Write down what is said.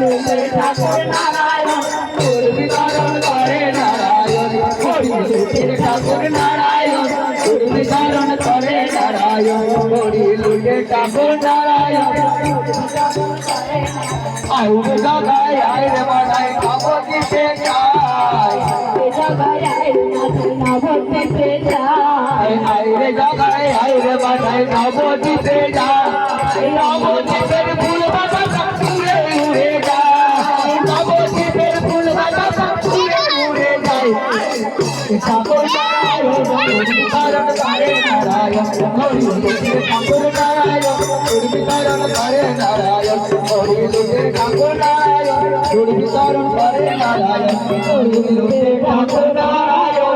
লুটে ঠাকুর নারায়ণ তোর বিতরণ করে নারায়ণ হরি লুটে ঠাকুর নারায়ণ তোর বিতরণ করে নারায়ণ হরি লুটে ঠাকুর নারায়ণ আউরে জগায় আইরে বানাই নবদ্বীপে যায় জগায় আইরে নবদ্বীপে যায় আইরে জগায় আইরে বানাই নবদ্বীপে যায় নবদ্বীপের ফুল বাতাসা উড়ে উড়ে যায় নবদ্বীপের ফুল বাতাসা উড়ে উড়ে যায় ঠাকুর নারায়ণ বিতরণ করে নারায়ণ হরি লুটে ঠাকুর নারায়ণ তোর বিতরণ করে নারায়ণ হরি লুটে ঠাকুর নারায়ণ তোর বিতরণ করে নারায়ণ হরি লুটে ঠাকুর নারায়ণ